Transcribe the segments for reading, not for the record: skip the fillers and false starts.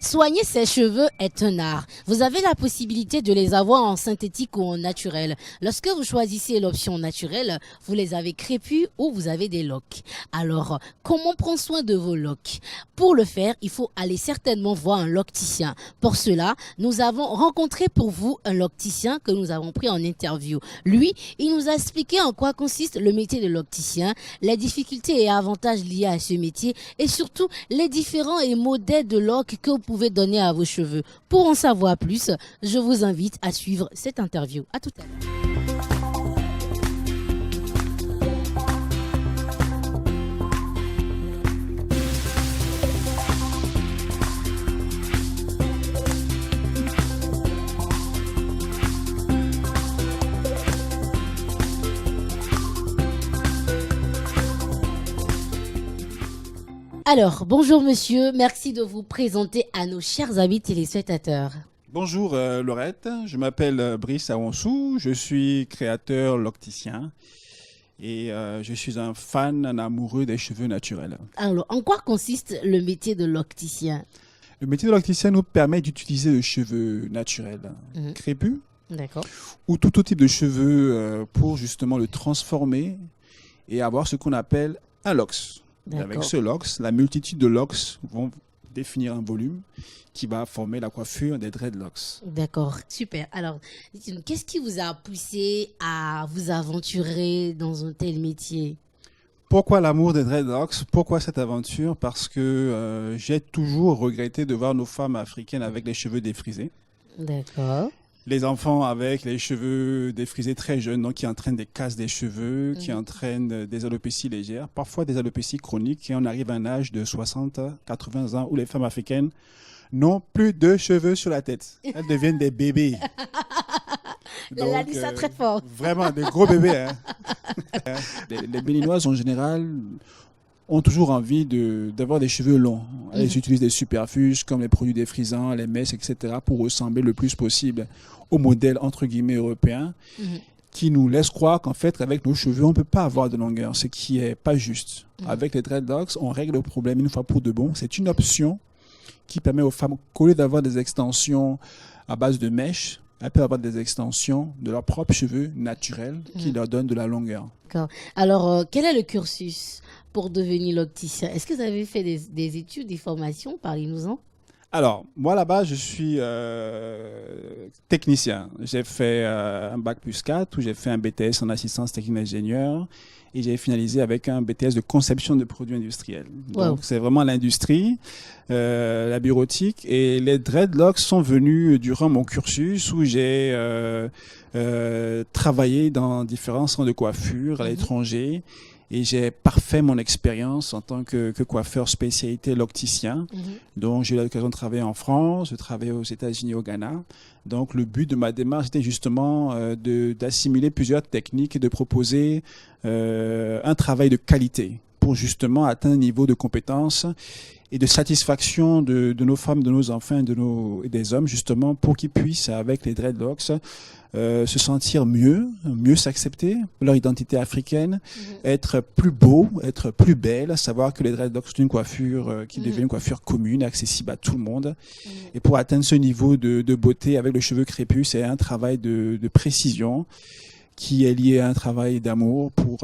Soigner ses cheveux est un art. Vous avez la possibilité de les avoir en synthétique ou en naturel. Lorsque vous choisissez l'option naturelle, vous les avez crépus ou vous avez des locks. Alors, comment prendre soin de vos locks? Pour le faire, il faut aller certainement voir un locticien. Pour cela, nous avons rencontré pour vous un locticien que nous avons pris en interview. Lui, il nous a expliqué en quoi consiste le métier de locticien, les difficultés et avantages liés à ce métier et surtout les différents et modèles de locks que vous pouvez donner à vos cheveux. Pour en savoir plus, je vous invite à suivre cette interview. À tout à l'heure. Alors, bonjour monsieur, merci de vous présenter à nos chers amis téléspectateurs. Bonjour Laurette, je m'appelle Brice Awonsou, je suis créateur locticien et je suis un fan, un amoureux des cheveux naturels. Alors, en quoi consiste le métier de locticien? Le métier de locticien nous permet d'utiliser le cheveu naturel, crépus D'accord. ou tout autre type de cheveux pour justement le transformer et avoir ce qu'on appelle un locks. Avec ce locks, la multitude de locks vont définir un volume qui va former la coiffure des dreadlocks. D'accord, super. Alors, qu'est-ce qui vous a poussé à vous aventurer dans un tel métier? Pourquoi l'amour des dreadlocks? Pourquoi cette aventure? Parce que j'ai toujours regretté de voir nos femmes africaines avec les cheveux défrisés. D'accord. Les enfants avec les cheveux défrisés très jeunes, donc qui entraînent des casses des cheveux, qui entraînent des alopécies légères, parfois des alopécies chroniques, et on arrive à un âge de 60, 80 ans où les femmes africaines n'ont plus de cheveux sur la tête. Elles deviennent des bébés. Elle a dit ça très fort. Vraiment, des gros bébés. Hein. Les Béninoises, en général, ont toujours envie d'avoir des cheveux longs. Elles utilisent des superfuges comme les produits défrisants, les messes, etc. pour ressembler le plus possible au modèle entre guillemets européen qui nous laisse croire qu'en fait, avec nos cheveux, on ne peut pas avoir de longueur, ce qui n'est pas juste. Avec les dreadlocks, on règle le problème une fois pour de bon. C'est une option qui permet aux femmes, qu'au lieu d'avoir des extensions à base de mèches, elles peuvent avoir des extensions de leurs propres cheveux naturels qui leur donnent de la longueur. D'accord. Alors, quel est le cursus pour devenir locticien? Est-ce que vous avez fait des études, des formations? Parlez-nous-en. Alors, moi là-bas, je suis technicien. J'ai fait un bac plus 4 où j'ai fait un BTS en assistance technique d'ingénieur et j'ai finalisé avec un BTS de conception de produits industriels. Donc, c'est vraiment l'industrie, la bureautique. Et les dreadlocks sont venus durant mon cursus où j'ai travaillé dans différents centres de coiffure à l'étranger. Et j'ai parfait mon expérience en tant que coiffeur spécialité locticien. Donc, j'ai eu l'occasion de travailler en France, de travailler aux États-Unis, au Ghana. Donc, le but de ma démarche était justement d'assimiler plusieurs techniques et de proposer un travail de qualité pour justement atteindre un niveau de compétence et de satisfaction de nos femmes, de nos enfants et des hommes, justement, pour qu'ils puissent, avec les dreadlocks, se sentir mieux s'accepter, leur identité africaine, être plus beau, être plus belle, savoir que les dreadlocks sont une coiffure qui devient une coiffure commune, accessible à tout le monde. Et pour atteindre ce niveau de beauté avec le cheveu crépus, c'est un travail de précision qui est lié à un travail d'amour pour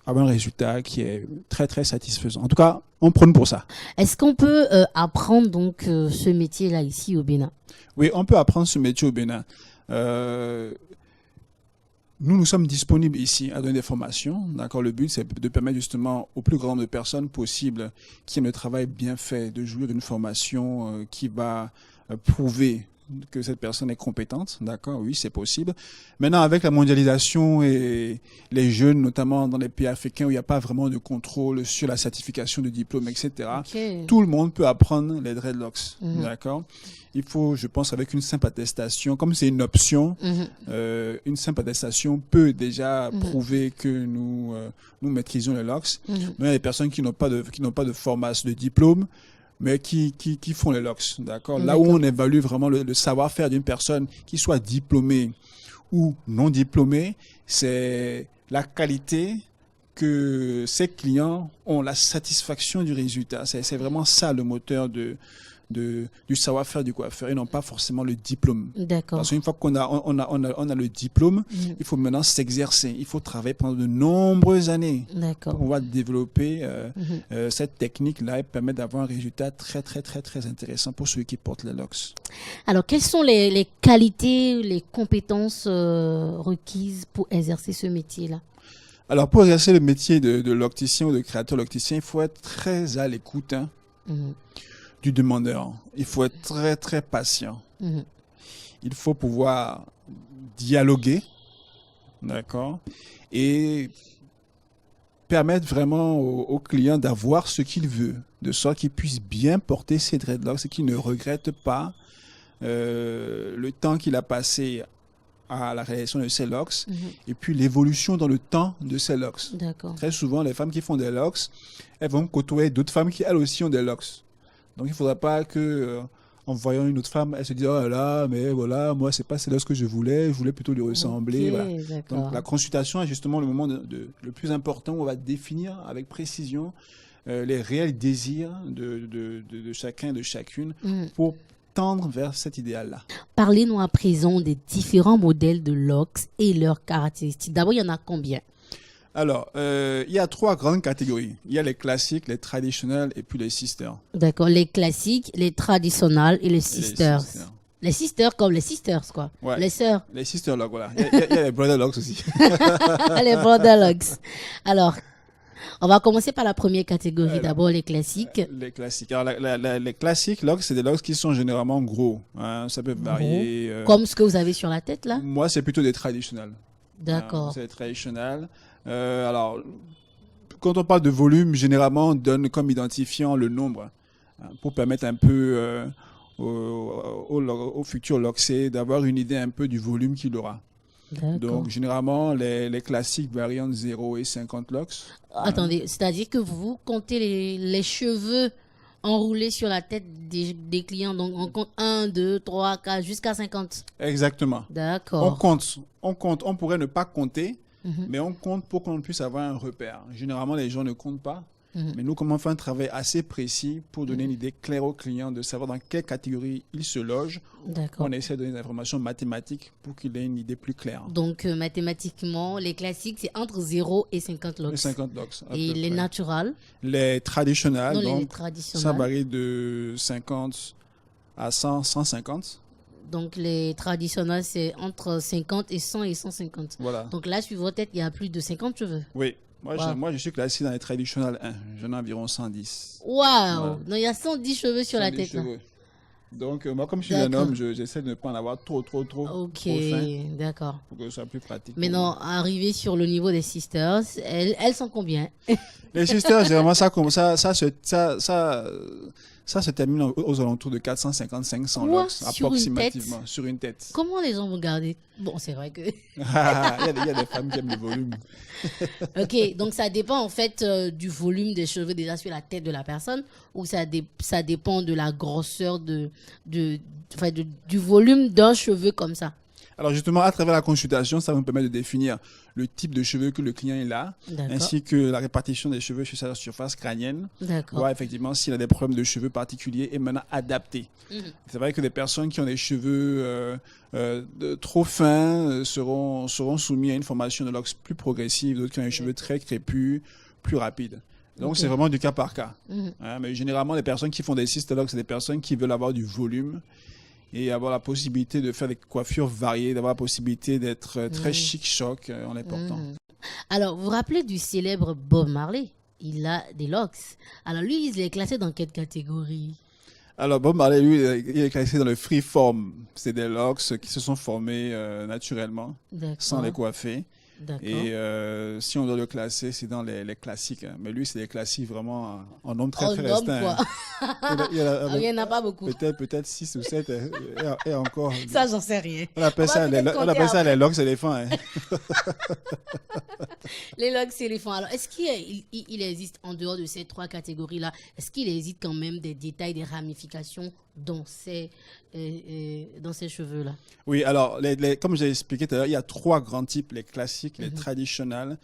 avoir un résultat qui est très très satisfaisant. En tout cas, on prône pour ça. Est-ce qu'on peut apprendre donc ce métier-là ici au Bénin? Oui, on peut apprendre ce métier au Bénin. Nous sommes disponibles ici à donner des formations. D'accord, le but, c'est de permettre justement au plus grand nombre de personnes possible qui aiment le travail bien fait, de jouir d'une formation qui va prouver que cette personne est compétente. D'accord, oui, c'est possible. Maintenant, avec la mondialisation et les jeunes, notamment dans les pays africains où il n'y a pas vraiment de contrôle sur la certification de diplôme, etc., tout le monde peut apprendre les dreadlocks. D'accord. Il faut, je pense, avec une simple attestation, comme c'est une option, une simple attestation peut déjà prouver que nous maîtrisons les locks. Mais il y a des personnes qui n'ont pas de formation, de diplôme, mais qui font les locks. D'accord. Là où on évalue vraiment le savoir-faire d'une personne, qui soit diplômée ou non diplômée, c'est la qualité que ces clients ont la satisfaction du résultat. C'est vraiment ça le moteur du savoir-faire du coiffeur et non pas forcément le diplôme. D'accord. Parce qu'une fois qu'on a le diplôme, il faut maintenant s'exercer. Il faut travailler pendant de nombreuses années pour pouvoir développer cette technique-là et permettre d'avoir un résultat très, très, très, très intéressant pour ceux qui portent les locks. Alors, quelles sont les qualités, les compétences requises pour exercer ce métier-là? Alors, pour exercer le métier de locticien ou de créateur locticien, il faut être très à l'écoute du demandeur. Il faut être très, très patient. Il faut pouvoir dialoguer, d'accord, et permettre vraiment au client d'avoir ce qu'il veut, de sorte qu'il puisse bien porter ses dreadlocks et qu'il ne regrette pas le temps qu'il a passé à la réalisation de ces locks et puis l'évolution dans le temps de ces locks. Très souvent, les femmes qui font des locks, elles vont côtoyer d'autres femmes qui, elles aussi, ont des locks. Donc, il ne faudra pas que, en voyant une autre femme, elle se dise, oh là, mais voilà, moi, c'est pas celle-là ce que je voulais plutôt lui ressembler. Voilà. Donc, la consultation est justement le moment le plus important où on va définir avec précision les réels désirs de chacun et de chacune pour tendre vers cet idéal-là. Parlez-nous à présent des différents modèles de locks et leurs caractéristiques. D'abord, il y en a combien? Alors, il y a 3 grandes catégories. Il y a les classiques, les traditionnels et puis les sisters. D'accord, les classiques, les traditionnels et les sisters. Les sisters comme les sisters, quoi. Ouais. Les sœurs. Les sisters locks, voilà. Il y a les brother locks aussi. Les brother locks. Alors, on va commencer par la première catégorie. D'abord, les classiques. Les classiques. Alors, les classiques locks, c'est des locks qui sont généralement gros. Hein. Ça peut varier. Comme ce que vous avez sur la tête, là? Moi, c'est plutôt des traditionnels. D'accord. C'est des traditionnels. Alors, quand on parle de volume, généralement, on donne comme identifiant le nombre pour permettre un peu au futur locksé d'avoir une idée un peu du volume qu'il aura. Donc, généralement, les classiques varient entre 0 et 50 locks. Attendez, c'est-à-dire que vous comptez les cheveux enroulés sur la tête des clients. Donc, on compte 1, 2, 3, 4, jusqu'à 50. Exactement. D'accord. On compte. On pourrait ne pas compter, mais on compte pour qu'on puisse avoir un repère. Généralement, les gens ne comptent pas. Mais nous, comment on fait un travail assez précis pour donner une idée claire au client de savoir dans quelle catégorie il se loge. On essaie de donner des informations mathématiques pour qu'il ait une idée plus claire. Donc, mathématiquement, les classiques, c'est entre 0 et 50 locks. 50 locks. Et les naturels? Les traditionnels, Non, donc, les traditionnels. Ça varie de 50 à 100, 150. Donc, les traditionnels, c'est entre 50 et 100 et 150. Voilà. Donc là, sur votre tête, il y a plus de 50 cheveux. Oui. Moi, je suis classé dans les traditionnels 1. J'en ai environ 110. Waouh! Voilà. Donc, il y a 110 cheveux sur la tête. Cheveux. Donc, moi, comme je suis un homme, j'essaie de ne pas en avoir trop fin. D'accord. Pour que ce soit plus pratique. Maintenant, arrivé sur le niveau des sisters, elles sont combien? Les sisters, généralement, ça se termine aux alentours de 450-500 locks, approximativement, sur une tête. Comment les gens vont garder? Bon, c'est vrai que... Il y a des femmes qui aiment le volume. Ok, donc ça dépend en fait du volume des cheveux déjà sur la tête de la personne, ou ça dépend de la grosseur du volume d'un cheveu comme ça? Alors justement, à travers la consultation, ça va nous permettre de définir le type de cheveux que le client a, ainsi que la répartition des cheveux sur sa surface crânienne. Voir effectivement s'il a des problèmes de cheveux particuliers et maintenant adaptés. C'est vrai que des personnes qui ont des cheveux trop fins seront soumis à une formation de locks plus progressive, d'autres qui ont des cheveux très crépus, plus rapides. Donc c'est vraiment du cas par cas. Mais généralement, les personnes qui font des cyst locks, c'est des personnes qui veulent avoir du volume et avoir la possibilité de faire des coiffures variées, d'avoir la possibilité d'être très chic-choc en les portant. Alors, vous vous rappelez du célèbre Bob Marley? Il a des locks. Alors, lui, il est classé dans quelle catégorie? Alors, Bob Marley, lui, il est classé dans le freeform. C'est des locks qui se sont formés naturellement, sans les coiffer. Et si on doit le classer, c'est dans les classiques. Mais lui, c'est des classiques vraiment en nombre très restreint. Il n'y en a pas beaucoup. Peut-être 6 ou 7 et encore. Ça, j'en sais rien. On appelle ça les locks éléphants. Hein. Les locks éléphants. Alors, est-ce qu'il existe, en dehors de ces 3 catégories-là, est-ce qu'il existe quand même des détails, des ramifications dans ces cheveux-là? Oui, alors, comme j'ai expliqué tout à l'heure, il y a 3 grands types, les classiques, classiques, les traditionnels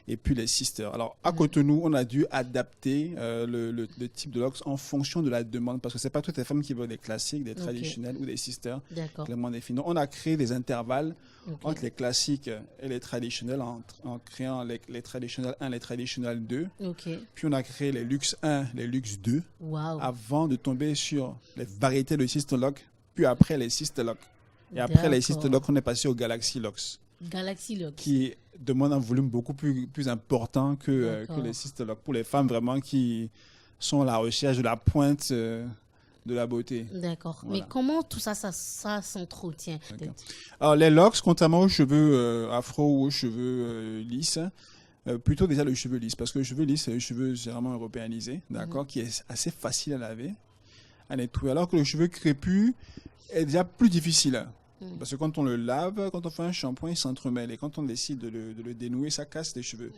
et puis les sisters. Alors, à Cotonou, on a dû adapter le type de locks en fonction de la demande parce que c'est pas toutes les femmes qui veulent des classiques, des traditionnels ou des sisters clairement définis. Donc, on a créé des intervalles entre les classiques et les traditionnels en créant les traditionnels 1, les traditionnels 2. Puis, on a créé les luxe 1, les luxe 2 avant de tomber sur les variétés de sister lock, puis après les sister lock. Et après les sister lock, on est passé aux Galaxy Locks. Galaxy Locks. Qui demande un volume beaucoup plus important que les sister locks. Pour les femmes vraiment qui sont à la recherche de la pointe de la beauté. D'accord. Voilà. Mais comment tout ça s'entretient? Alors les locks, contrairement aux cheveux afro ou aux cheveux lisses, plutôt déjà le cheveu lisse. Parce que le cheveu lisse, c'est le cheveu généralement européanisé, d'accord, qui est assez facile à laver, à nettoyer. Alors que le cheveu crépus est déjà plus difficile. Parce que quand on le lave, quand on fait un shampoing, il s'entremêle. Et quand on décide de le dénouer, ça casse les cheveux.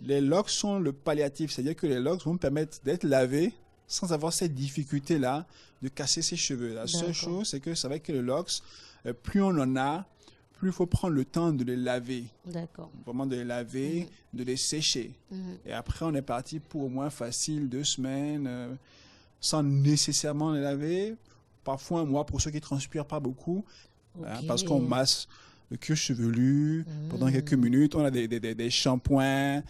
Les locks sont le palliatif. C'est-à-dire que les locks vont permettre d'être lavés sans avoir cette difficulté-là de casser ses cheveux. La seule chose, c'est que c'est vrai que les locks, plus on en a, plus il faut prendre le temps de les laver. Vraiment de les laver, de les sécher. Et après, on est parti pour au moins facile 2 semaines, sans nécessairement les laver. Parfois un mois pour ceux qui ne transpirent pas beaucoup. Parce qu'on masse le cuir chevelu pendant quelques minutes. On a des shampoings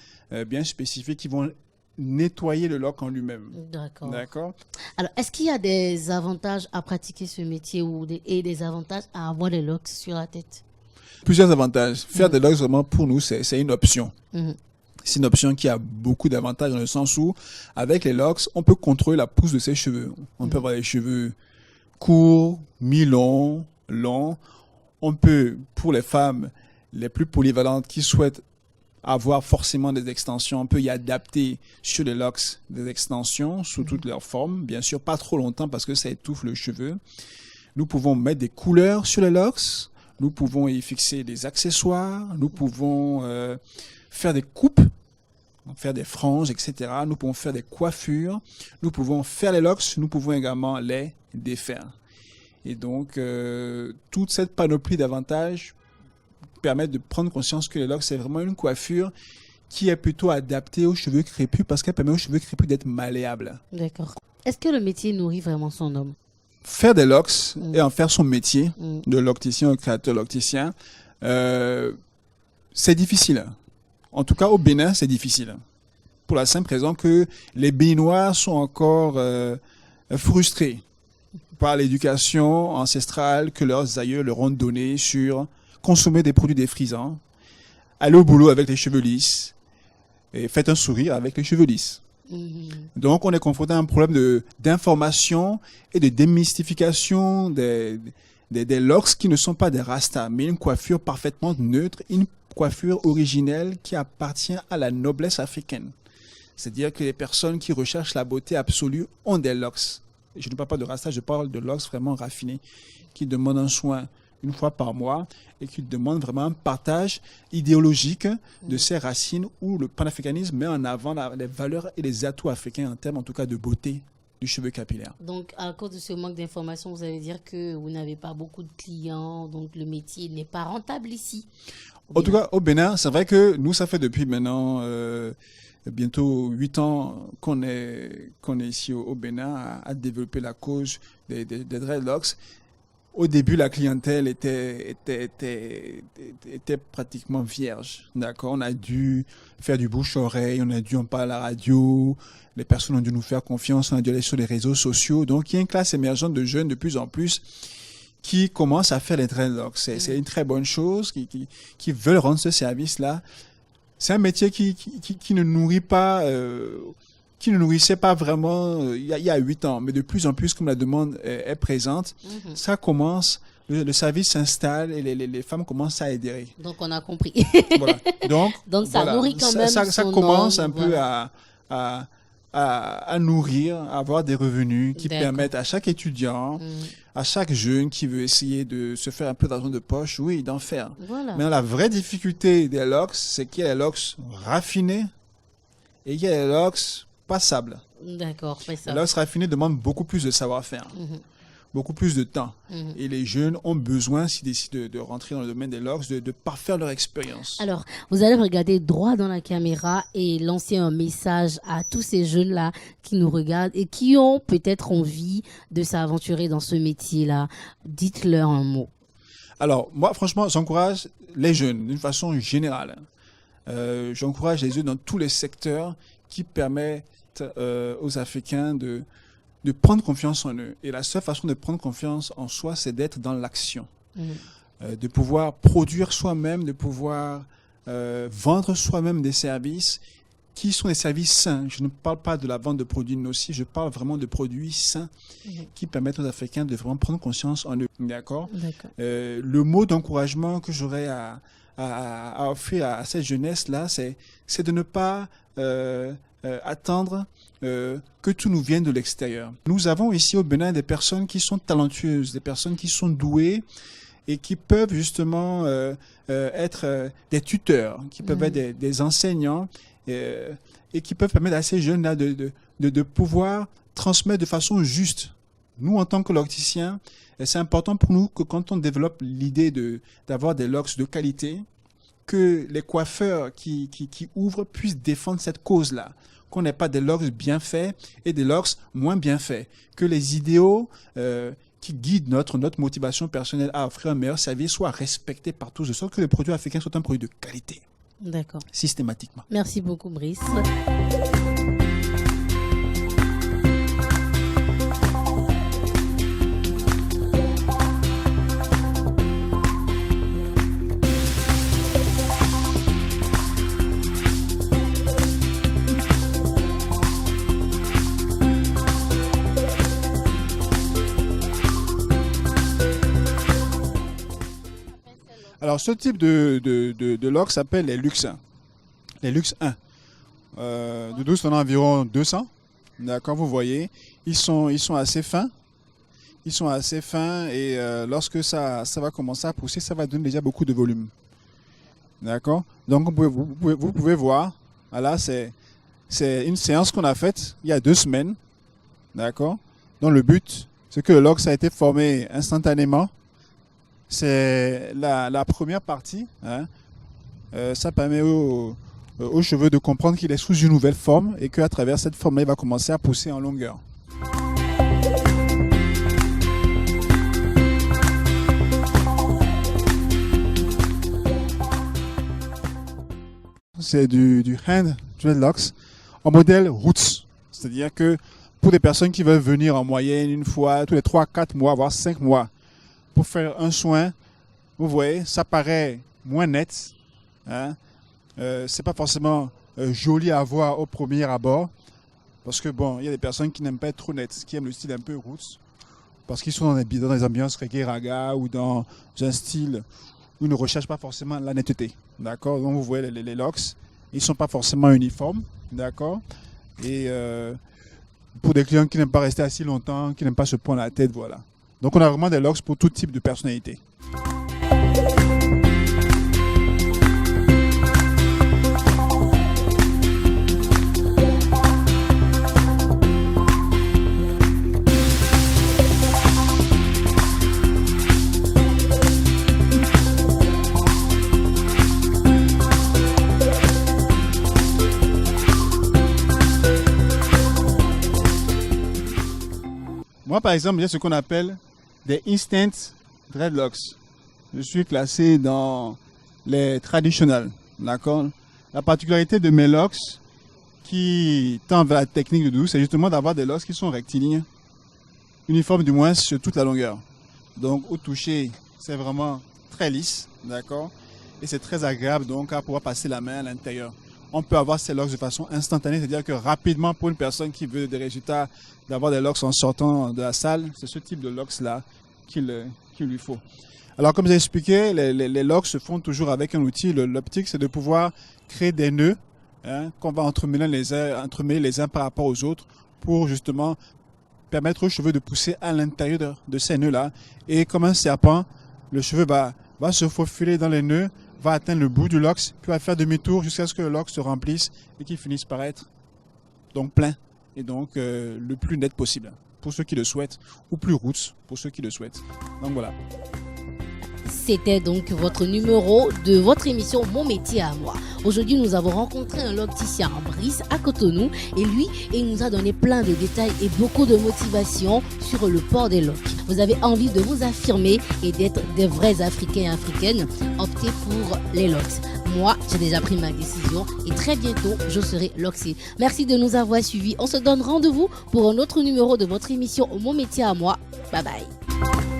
bien spécifiques qui vont nettoyer le lock en lui-même. D'accord. Alors, est-ce qu'il y a des avantages à pratiquer ce métier et des avantages à avoir des locks sur la tête? Plusieurs avantages. Faire des locks, vraiment, pour nous, c'est une option. C'est une option qui a beaucoup d'avantages dans le sens où, avec les locks, on peut contrôler la pousse de ses cheveux. On peut avoir les cheveux courts, mi-longs, long. On peut, pour les femmes les plus polyvalentes qui souhaitent avoir forcément des extensions, on peut y adapter sur les locks des extensions sous toutes leurs formes. Bien sûr, pas trop longtemps parce que ça étouffe le cheveu. Nous pouvons mettre des couleurs sur les locks. Nous pouvons y fixer des accessoires. Nous pouvons faire des coupes, faire des franges, etc. Nous pouvons faire des coiffures. Nous pouvons faire les locks. Nous pouvons également les défaire. Et donc, toute cette panoplie d'avantages permet de prendre conscience que les locks, c'est vraiment une coiffure qui est plutôt adaptée aux cheveux crépus parce qu'elle permet aux cheveux crépus d'être malléables. D'accord. Est-ce que le métier nourrit vraiment son homme? Faire des locks et en faire son métier de locticien ou créateur locticien, c'est difficile. En tout cas, au Bénin, c'est difficile. Pour la simple raison que les Béninois sont encore frustrés par l'éducation ancestrale que leurs aïeux leur ont donnée sur consommer des produits défrisants, aller au boulot avec les cheveux lisses et faites un sourire avec les cheveux lisses. Donc, on est confronté à un problème d'information et de démystification des locks qui ne sont pas des rastas, mais une coiffure parfaitement neutre, une coiffure originelle qui appartient à la noblesse africaine. C'est-à-dire que les personnes qui recherchent la beauté absolue ont des locks. Je ne parle pas de rasta, je parle de locks vraiment raffinés qui demandent un soin une fois par mois et qui demandent vraiment un partage idéologique de ces racines où le panafricanisme met en avant les valeurs et les atouts africains en termes en tout cas de beauté du cheveu capillaire. Donc à cause de ce manque d'informations, vous allez dire que vous n'avez pas beaucoup de clients, donc le métier n'est pas rentable ici. En tout cas au Bénin, c'est vrai que nous ça fait depuis maintenant bientôt 8 ans qu'on est ici au Bénin à développer la cause des dreadlocks. Au début, la clientèle était pratiquement vierge. D'accord, on a dû faire du bouche-oreille, on a dû en parler à la radio, les personnes ont dû nous faire confiance, on a dû aller sur les réseaux sociaux. Donc, il y a une classe émergente de jeunes de plus en plus qui commencent à faire les dreadlocks. C'est une très bonne chose, qui veulent rendre ce service-là. C'est un métier qui ne nourrit pas, qui ne nourrissait pas vraiment il y a 8 ans. Mais de plus en plus, comme la demande est présente, ça commence, le service s'installe et les femmes commencent à adhérer. Donc, on a compris. Voilà. Donc ça nourrit quand même ça commence un peu à nourrir, à avoir des revenus qui permettent à chaque étudiant, à chaque jeune qui veut essayer de se faire un peu d'argent de poche, oui, d'en faire. Voilà. Mais la vraie difficulté des locks, c'est qu'il y a les locks raffinés et il y a les locks passables. D'accord, les locks raffinés demandent beaucoup plus de savoir-faire. beaucoup plus de temps. Et les jeunes ont besoin, s'ils décident de rentrer dans le domaine des locks, de parfaire leur expérience. Alors, vous allez regarder droit dans la caméra et lancer un message à tous ces jeunes-là qui nous regardent et qui ont peut-être envie de s'aventurer dans ce métier-là. Dites-leur un mot. Alors, moi, franchement, j'encourage les jeunes d'une façon générale. J'encourage les jeunes dans tous les secteurs qui permettent aux Africains de prendre confiance en eux. Et la seule façon de prendre confiance en soi, c'est d'être dans l'action. De pouvoir produire soi-même, de pouvoir vendre soi-même des services qui sont des services sains. Je ne parle pas de la vente de produits nocifs, je parle vraiment de produits sains qui permettent aux Africains de vraiment prendre conscience en eux. D'accord. Le mot d'encouragement que j'aurais à offrir à cette jeunesse-là, c'est de ne pas attendre que tout nous vienne de l'extérieur. Nous avons ici au Bénin des personnes qui sont talentueuses, des personnes qui sont douées et qui peuvent justement être des tuteurs, qui peuvent être des enseignants et qui peuvent permettre à ces jeunes-là de pouvoir transmettre de façon juste. Nous, en tant que locticiens, c'est important pour nous que quand on développe l'idée d'avoir des locks de qualité, que les coiffeurs qui ouvrent puissent défendre cette cause-là. Qu'on n'ait pas des locks bien faits et des locks moins bien faits. Que les idéaux qui guident notre motivation personnelle à offrir un meilleur service soient respectés par tous, de sorte que les produits africains soient un produit de qualité. D'accord. Systématiquement. Merci beaucoup, Brice. Alors, ce type de locks s'appelle les Luxe 1. Les Luxe 1. De 12, on a environ 200. D'accord, vous voyez. Ils sont assez fins. Ils sont assez fins et lorsque ça va commencer à pousser, ça va donner déjà beaucoup de volume. D'accord. Donc, vous pouvez voir. Voilà, c'est une séance qu'on a faite il y a 2 semaines. D'accord. Donc, le but, c'est que le lock a été formé instantanément. C'est la première partie. Hein. Ça permet aux cheveux de comprendre qu'il est sous une nouvelle forme et qu'à travers cette forme-là, il va commencer à pousser en longueur. C'est du hand dreadlocks en modèle roots. C'est-à-dire que pour des personnes qui veulent venir en moyenne une fois tous les 3-4 mois, voire 5 mois, pour faire un soin, vous voyez, ça paraît moins net. Hein? C'est pas forcément joli à voir au premier abord. Parce que bon, il y a des personnes qui n'aiment pas être trop nettes, qui aiment le style un peu roots. Parce qu'ils sont dans des ambiances reggae raga ou dans un style où ils ne recherchent pas forcément la netteté. D'accord? Donc vous voyez les locks, ils ne sont pas forcément uniformes. D'accord? Et pour des clients qui n'aiment pas rester assis longtemps, qui n'aiment pas se prendre la tête, voilà. Donc on a vraiment des locks pour tout type de personnalité. Moi, par exemple, j'ai ce qu'on appelle des instant dreadlocks. Je suis classé dans les traditionnels. D'accord? La particularité de mes locks qui tend vers la technique de douce, c'est justement d'avoir des locks qui sont rectilignes, uniformes du moins sur toute la longueur. Donc, au toucher, c'est vraiment très lisse. D'accord? Et c'est très agréable donc à pouvoir passer la main à l'intérieur. On peut avoir ces locks de façon instantanée, c'est-à-dire que rapidement, pour une personne qui veut des résultats, d'avoir des locks en sortant de la salle, c'est ce type de locks-là qu'il lui faut. Alors, comme j'ai expliqué, les locks se font toujours avec un outil. L'optique, c'est de pouvoir créer des nœuds qu'on va entremêler les uns par rapport aux autres pour justement permettre aux cheveux de pousser à l'intérieur de ces nœuds-là. Et comme un serpent, le cheveu va se faufiler dans les nœuds, va atteindre le bout du lock, puis va faire demi-tour jusqu'à ce que le lock se remplisse et qu'il finisse par être donc plein et donc le plus net possible. pour ceux qui le souhaitent, ou plus roots pour ceux qui le souhaitent. Donc voilà. C'était donc votre numéro de votre émission Mon métier à moi. Aujourd'hui, nous avons rencontré un locticien, Brice, à Cotonou. Et lui, il nous a donné plein de détails et beaucoup de motivation sur le port des locks. Vous avez envie de vous affirmer et d'être des vrais Africains et Africaines, optez pour les locks. Moi, j'ai déjà pris ma décision et très bientôt, je serai loxée. Merci de nous avoir suivis. On se donne rendez-vous pour un autre numéro de votre émission Mon métier à moi. Bye bye.